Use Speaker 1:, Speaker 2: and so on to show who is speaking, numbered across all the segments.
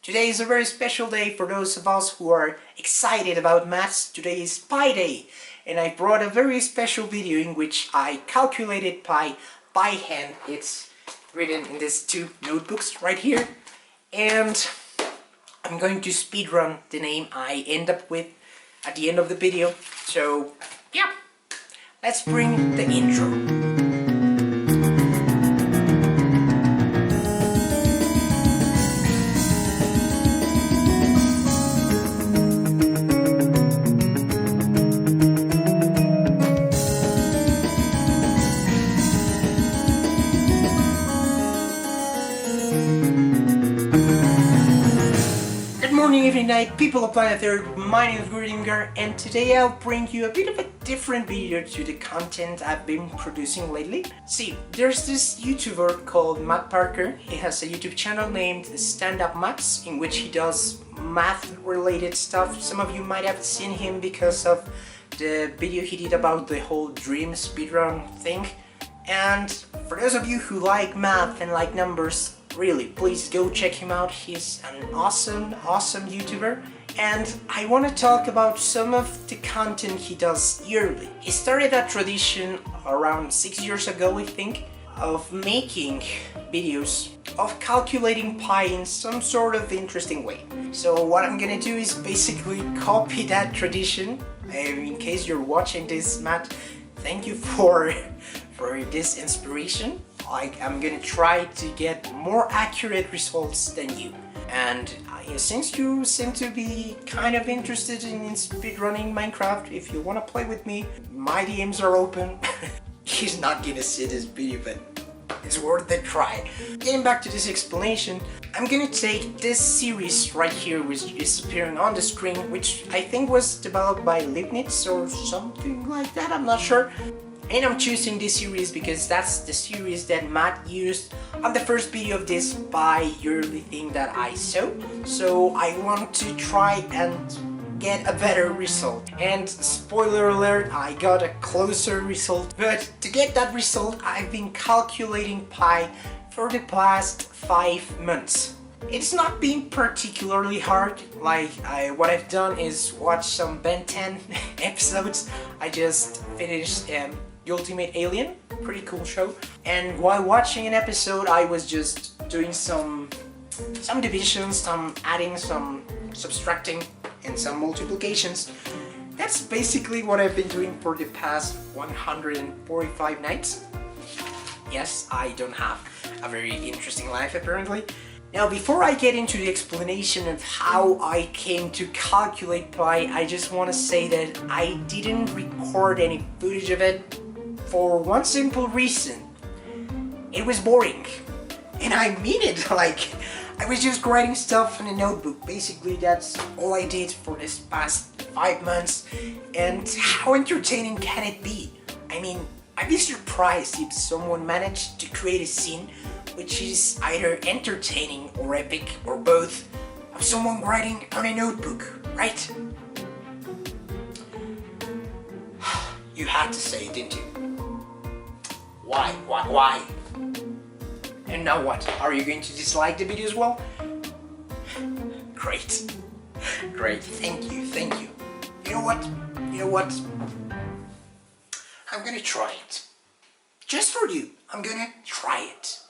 Speaker 1: Today is a very special day for those of us who are excited about maths. Today is Pi Day, and I brought a very special video in which I calculated pi by hand. It's written in these two notebooks right here, and I'm going to speedrun the name I end up with at the end of the video. So yeah, let's bring the intro. Good morning, evening, night, people of planet Earth. My name is Gurdinger, and today I'll bring you a bit of a different video to the content I've been producing lately. See, there's this YouTuber called Matt Parker. He has a YouTube channel named Stand Up Maths, in which he does math-related stuff. Some of you might have seen him because of the video he did about the whole dream speedrun thing. And for those of you who like math and like numbers, really, please go check him out. He's an awesome YouTuber, and I want to talk about some of the content he does yearly. He started a tradition around 6 years ago, I think, of making videos of calculating pi in some sort of interesting way. So what I'm gonna do is basically copy that tradition. In case you're watching this, Matt, thank you for this inspiration. I'm gonna try to get more accurate results than you. And since you seem to be kind of interested in speedrunning Minecraft, if you want to play with me, my DMs are open. He's not gonna see this video, but it's worth a try. Getting back to this explanation, I'm gonna take this series right here, which is appearing on the screen, which I think was developed by Leibniz or something like that, I'm not sure. And I'm choosing this series because that's the series that Matt used on the first video of this bi-yearly thing that I saw. So I want to try and get a better result. And spoiler alert, I got a closer result. But to get that result, I've been calculating pi for the past 5 months. It's not been particularly hard. Like, what I've done is watch some Ben 10 episodes. I just finished The Ultimate Alien, pretty cool show. And while watching an episode, I was just doing some divisions, some adding, some subtracting, and some multiplications. That's basically what I've been doing for the past 145 nights. Yes, I don't have a very interesting life apparently. Now, before I get into the explanation of how I came to calculate pi, I just want to say that I didn't record any footage of it for one simple reason. It was boring. And I mean it, like, I was just writing stuff in a notebook. Basically, that's all I did for this past 5 months. And how entertaining can it be? I mean, I'd be surprised if someone managed to create a scene which is either entertaining or epic or both of someone writing on a notebook, right? You had to say it, didn't you? Why? And now what? Are you going to dislike the video as well? Great. Thank you. You know what? I'm gonna try it. Just for you, I'm gonna try it.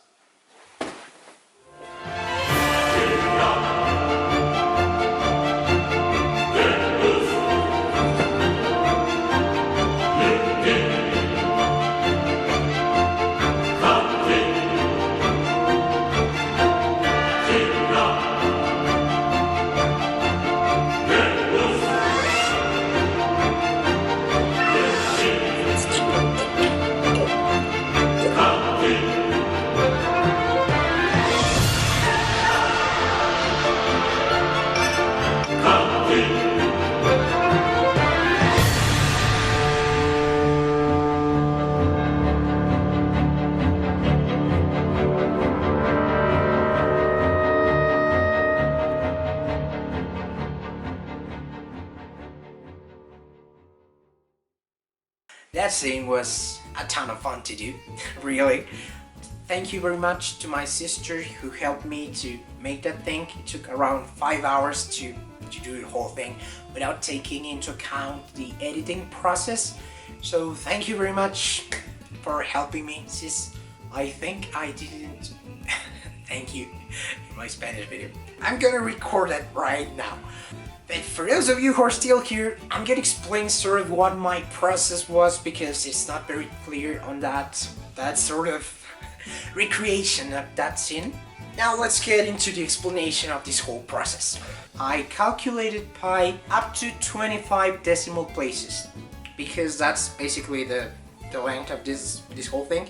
Speaker 1: That scene was a ton of fun to do, really. Thank you very much to my sister who helped me to make that thing. It took around 5 hours to do the whole thing without taking into account the editing process. So thank you very much for helping me, sis. I think I didn't thank you in my Spanish video. I'm gonna record that right now. But for those of you who are still here, I'm gonna explain sort of what my process was, because it's not very clear on that sort of recreation of that scene. Now let's get into the explanation of this whole process. I calculated pi up to 25 decimal places, because that's basically the length of this whole thing.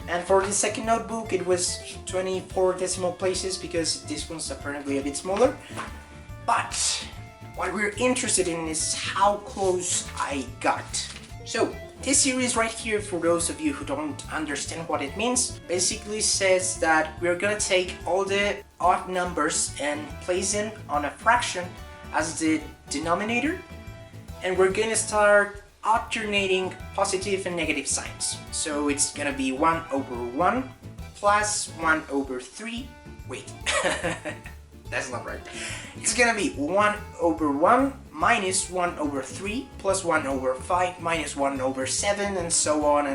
Speaker 1: And for the second notebook it was 24 decimal places, because this one's apparently a bit smaller. But what we're interested in is how close I got. So this series right here, for those of you who don't understand what it means, basically says that we're gonna take all the odd numbers and place them on a fraction as the denominator, and we're gonna start alternating positive and negative signs. So it's gonna be 1 over 1 plus 1 over 3. Wait, that's not right. It's gonna be 1 over 1 minus 1 over 3 plus 1 over 5 minus 1 over 7, and so on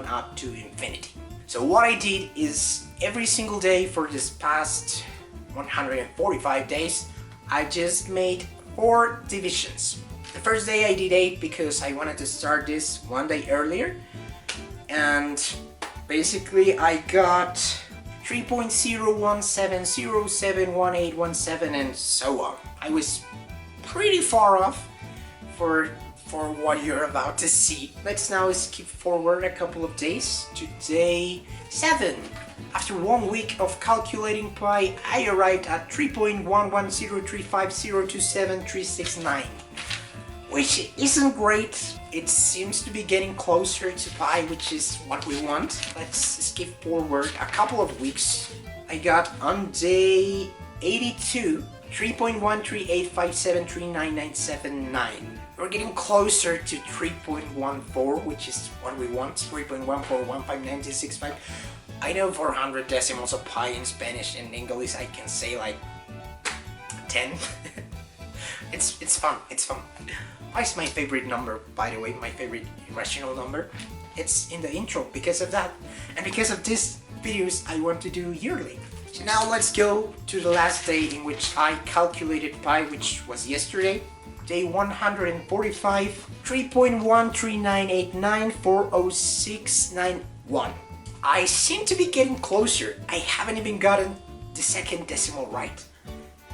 Speaker 1: up to infinity. So what I did is every single day for this past 145 days, I just made 4 divisions. The first day I did 8 because I wanted to start this one day earlier, and basically I got 3.017071817 and so on. I was pretty far off for what you're about to see. Let's now skip forward a couple of days to day 7. After 1 week of calculating pi, I arrived at 3.1103502739, which isn't great. It seems to be getting closer to pi, which is what we want. Let's skip forward a couple of weeks. I got on day 82 3.13857399979. We're getting closer to 3.14, which is what we want. 3.14159665. I know 400 decimals of pi in Spanish and English. I can say like 10. It's fun. Pi is my favorite number, by the way, my favorite irrational number. It's in the intro because of that, and because of these videos I want to do yearly. So now let's go to the last day in which I calculated pi, which was yesterday. Day 145, 3.13989406991. I seem to be getting closer. I haven't even gotten the second decimal right.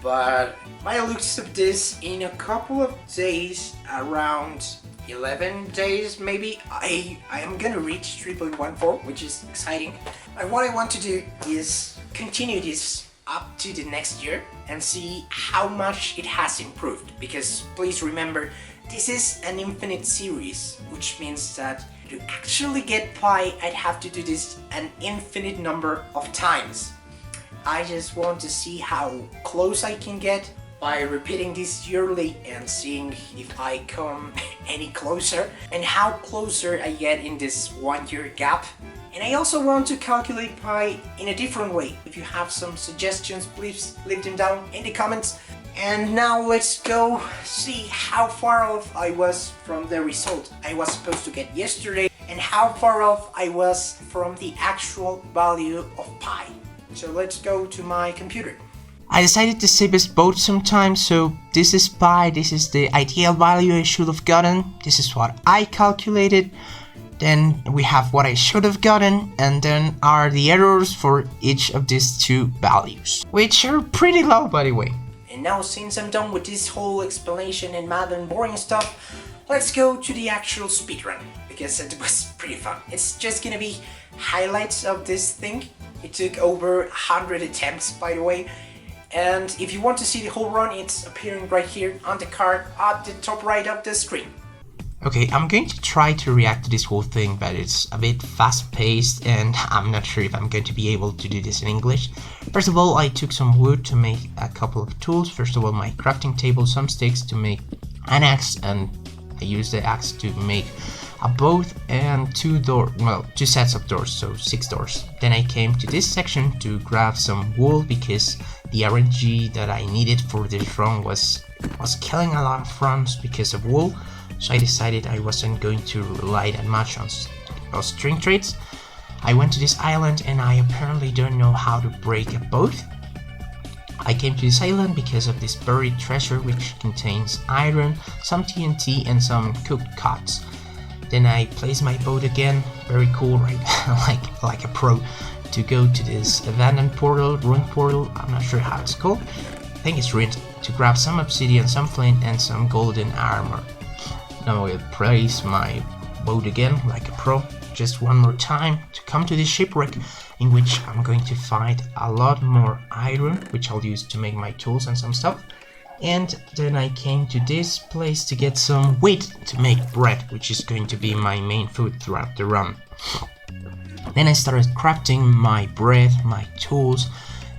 Speaker 1: But by the looks of this, in a couple of days, around 11 days maybe, I am gonna reach 3.14, which is exciting. And what I want to do is continue this up to the next year and see how much it has improved, because please remember, this is an infinite series, which means that to actually get pi I'd have to do this an infinite number of times. I just want to see how close I can get by repeating this yearly and seeing if I come any closer, and how closer I get in this 1 year gap. And I also want to calculate pi in a different way. If you have some suggestions, please leave them down in the comments. And now let's go see how far off I was from the result I was supposed to get yesterday, and how far off I was from the actual value of pi. So let's go to my computer. I decided to save us both some time, so this is pi, this is the ideal value I should have gotten, this is what I calculated, then we have what I should have gotten, and then are the errors for each of these two values, which are pretty low by the way. And now, since I'm done with this whole explanation and math and boring stuff, let's go to the actual speedrun, because it was pretty fun. It's just gonna be highlights of this thing. It took over 100 attempts, by the way. And if you want to see the whole run, it's appearing right here on the card at the top right of the screen. Okay, I'm going to try to react to this whole thing, but it's a bit fast-paced and I'm not sure if I'm going to be able to do this in English. First of all, I took some wood to make a couple of tools. First of all, my crafting table, some sticks to make an axe, and I used the axe to make
Speaker 2: a boat and two sets of doors, so 6 doors. Then I came to this section to grab some wool because the RNG that I needed for this run was killing a lot of runs because of wool. So I decided I wasn't going to rely that much on string trades. I went to this island and I apparently don't know how to break a boat. I came to this island because of this buried treasure which contains iron, some TNT and some cooked cots. Then I placed my boat again, very cool, right? like a pro, to go to this abandoned portal, ruined portal, I'm not sure how it's called. I think it's ruined, to grab some obsidian, some flint and some golden armor. Now I'll place my boat again like a pro, just one more time, to come to this shipwreck in which I'm going to find a lot more iron, which I'll use to make my tools and some stuff. And then I came to this place to get some wheat to make bread, which is going to be my main food throughout the run. Then I started crafting my bread, my tools,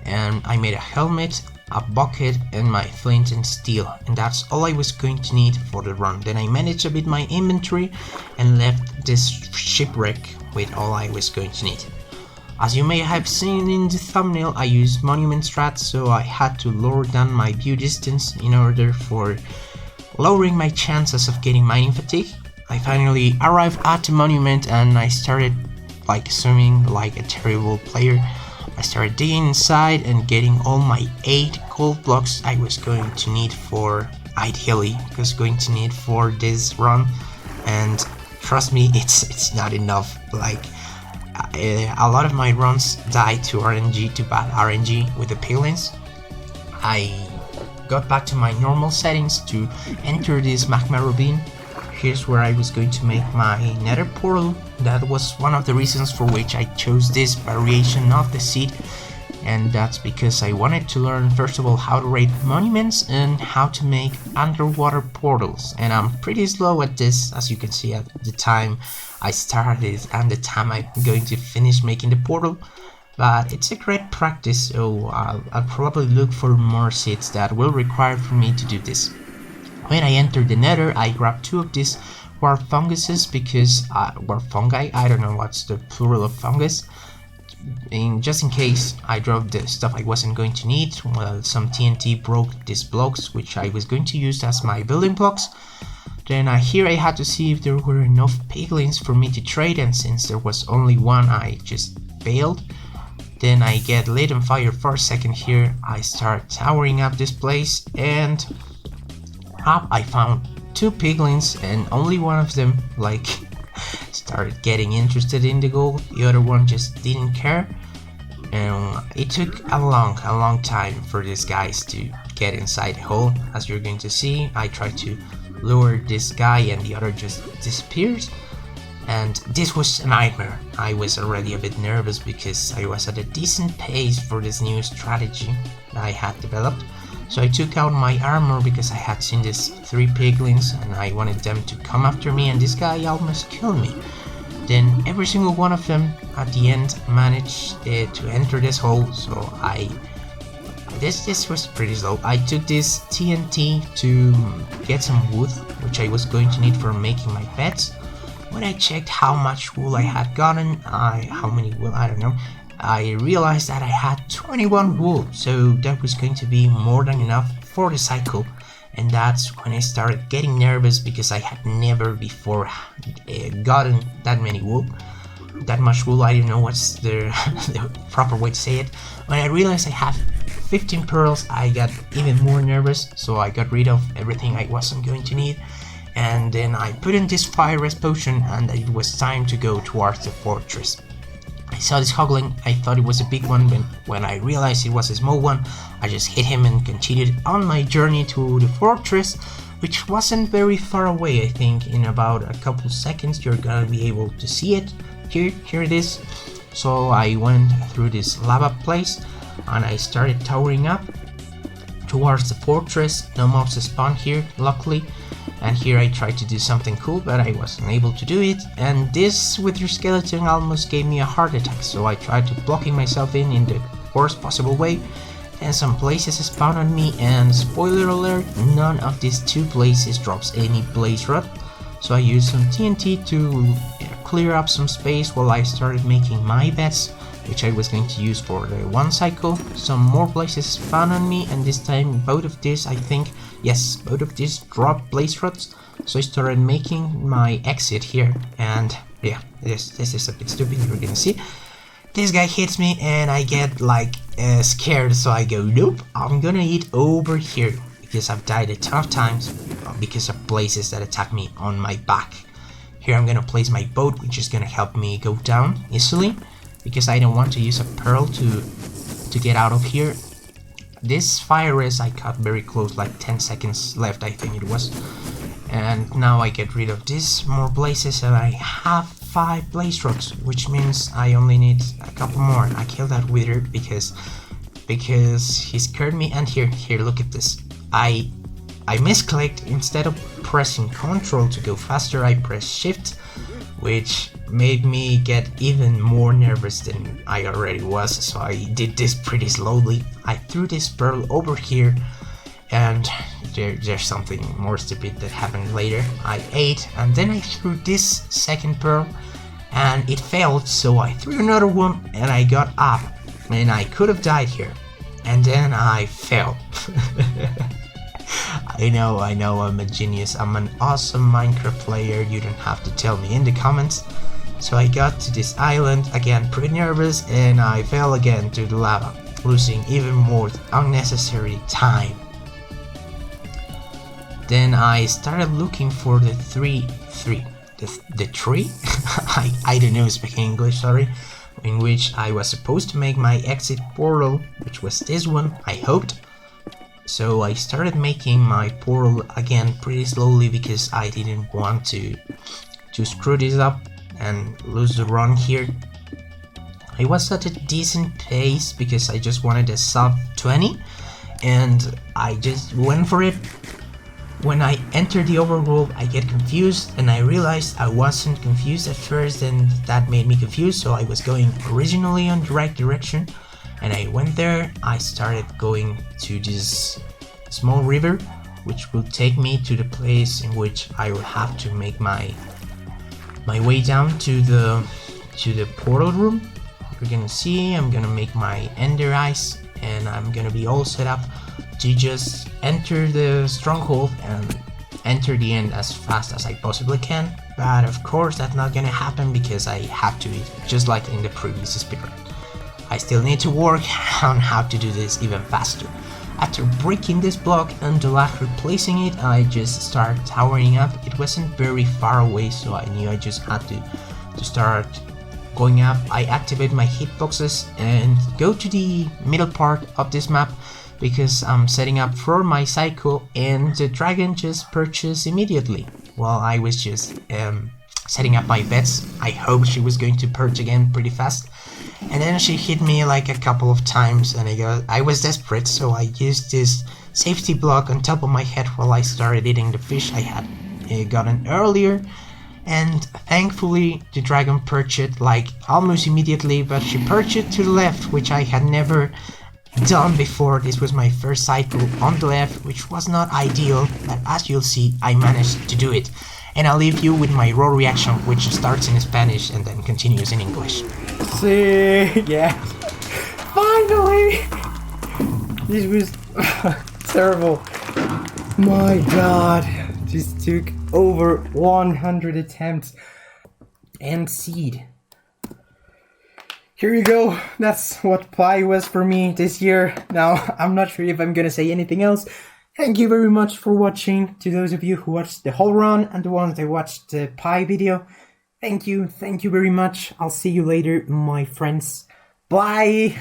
Speaker 2: and I made a helmet, a bucket and my flint and steel, and that's all I was going to need for the run. Then I managed a bit my inventory and left this shipwreck with all I was going to need. As you may have seen in the thumbnail, I used monument strats, so I had to lower down my view distance in order for lowering my chances of getting mining fatigue. I finally arrived at the monument and I started swimming like a terrible player. I started digging inside and getting all my 8 gold blocks I was going to need for this run, and trust me, it's not enough. A lot of my runs died to RNG, to bad RNG with the piglins. I got back to my normal settings to enter this magma ravine. Here's where I was going to make my nether portal. That was one of the reasons for which I chose this variation of the seed, and that's because I wanted to learn first of all how to raid monuments and how to make underwater portals, and I'm pretty slow at this, as you can see at the time I started and the time I'm going to finish making the portal, but it's a great practice, so I'll probably look for more seeds that will require for me to do this. When I entered the nether, I grabbed 2 of these warp funguses because warp fungi, I don't know what's the plural of fungus, just in case I dropped the stuff I wasn't going to need. Well, some TNT broke these blocks which I was going to use as my building blocks. Then here I had to see if there were enough piglins for me to trade, and since there was only one I just bailed. Then I get lit on fire for a second here. I start towering up this place and I found 2 piglins, and only one of them started getting interested in the gold. The other one just didn't care, and it took a long time for these guys to get inside the hole. As you're going to see, I tried to lure this guy and the other just disappeared, and this was a nightmare. I was already a bit nervous because I was at a decent pace for this new strategy that I had developed. So I took out my armor because I had seen these 3 piglins and I wanted them to come after me, and this guy almost killed me. Then every single one of them at the end managed to enter this hole, so this was pretty slow. I took this TNT to get some wood, which I was going to need for making my beds. When I checked how much wool I had gotten, how many wool, I don't know, I realized that I had 21 wool, so that was going to be more than enough for the cycle. And that's when I started getting nervous because I had never before gotten that many wool. That much wool, I don't know what's the proper way to say it. When I realized I have 15 pearls, I got even more nervous, so I got rid of everything I wasn't going to need. And then I put in this fire rest potion, and it was time to go towards the fortress. I saw this hoglin, I thought it was a big one, but when I realized it was a small one, I just hit him and continued on my journey to the fortress, which wasn't very far away. I think in about a couple seconds you're gonna be able to see it. Here it is. So I went through this lava place and I started towering up towards the fortress. No mobs spawned here, luckily. And here I tried to do something cool, but I wasn't able to do it, and this with your skeleton almost gave me a heart attack, so I tried to blocking myself in the worst possible way, and some places spawned on me, and spoiler alert, none of these 2 places drops any blaze rod, So I used some TNT to clear up some space while I started making my bets, which I was going to use for the one cycle. Some more blazes spawned on me, and this time both of these, I think, yes, both of these dropped blaze rods. So I started making my exit here, and yeah, this is a bit stupid. You're gonna see. This guy hits me and I get like scared, so I go, nope, I'm gonna eat over here, because I've died a ton of times because of blazes that attack me on my back. Here I'm gonna place my boat, which is gonna help me go down easily, because I don't want to use a pearl to get out of here. This fire res I cut very close, like 10 seconds left I think it was. And now I get rid of these more blazes and I have 5 blaze rocks, which means I only need a couple more. I killed that wizard because he scared me. And here, look at this. I misclicked. Instead of pressing Ctrl to go faster, I pressed Shift, which made me get even more nervous than I already was. So I did this pretty slowly. I threw this pearl over here, and there's something more stupid that happened later. I ate, and then I threw this second pearl, and it failed, so I threw another one, and I got up, and I could have died here, and then I fell. I know, I'm a genius, I'm an awesome Minecraft player, you don't have to tell me in the comments. So I got to this island, again pretty nervous, and I fell again to the lava, losing even more unnecessary time. Then I started looking for the tree, I don't know speak English, sorry, in which I was supposed to make my exit portal, which was this one, I hoped. So I started making my portal again pretty slowly because I didn't want to screw this up and lose the run here. I was at a decent pace because I just wanted a sub 20 and I just went for it. When I enter the overworld, I get confused, and I realized I wasn't confused at first, and that made me confused, so I was going originally on the right direction, and I went there. I started going to this small river, which will take me to the place in which I will have to make my way down to the portal room. You're gonna see I'm gonna make my ender eyes, and I'm gonna be all set up to just enter the stronghold and enter the end as fast as I possibly can. But of course that's not gonna happen because I have to eat, just like in the previous speedrun. I still need to work on how to do this even faster. After breaking this block and the lag replacing it, I just started towering up. It wasn't very far away, so I knew I just had to start going up. I activate my hitboxes and go to the middle part of this map because I'm setting up for my cycle, and the dragon just purchased immediately while I was just setting up my bets. I hoped she was going to purge again pretty fast, and then she hit me like a couple of times, and I was desperate, so I used this safety block on top of my head while I started eating the fish I had gotten earlier. And thankfully the dragon purged like almost immediately, but she purged to the left, which I had never done before. This was my first cycle on the left, which was not ideal, but as you'll see I managed to do it. And I'll leave you with my raw reaction, which starts in Spanish and then continues in English.
Speaker 1: See, yeah, finally! This was terrible. My god, this took over 100 attempts. And seed. Here you go, that's what pie was for me this year. Now, I'm not sure if I'm gonna say anything else. Thank you very much for watching, to those of you who watched the whole run and the ones that watched the pie video. Thank you very much. I'll see you later, my friends. Bye!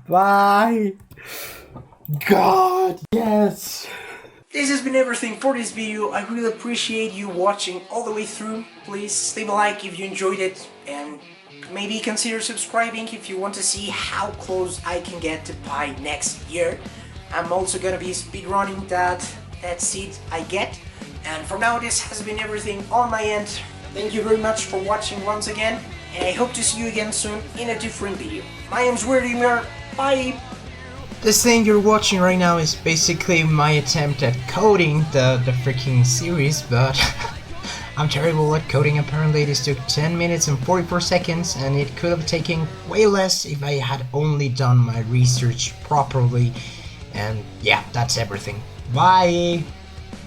Speaker 1: Bye! God, yes! This has been everything for this video. I really appreciate you watching all the way through. Please leave a like if you enjoyed it, and maybe consider subscribing if you want to see how close I can get to pie next year. I'm also gonna be speedrunning that seed I get. And for now, this has been everything on my end. Thank you very much for watching once again, and I hope to see you again soon in a different video. My name's SPEEDRUN. Bye!
Speaker 2: This thing you're watching right now is basically my attempt at coding the freaking series, but I'm terrible at coding. Apparently this took 10 minutes and 44 seconds, and it could have taken way less if I had only done my research properly. And yeah, that's everything. Bye!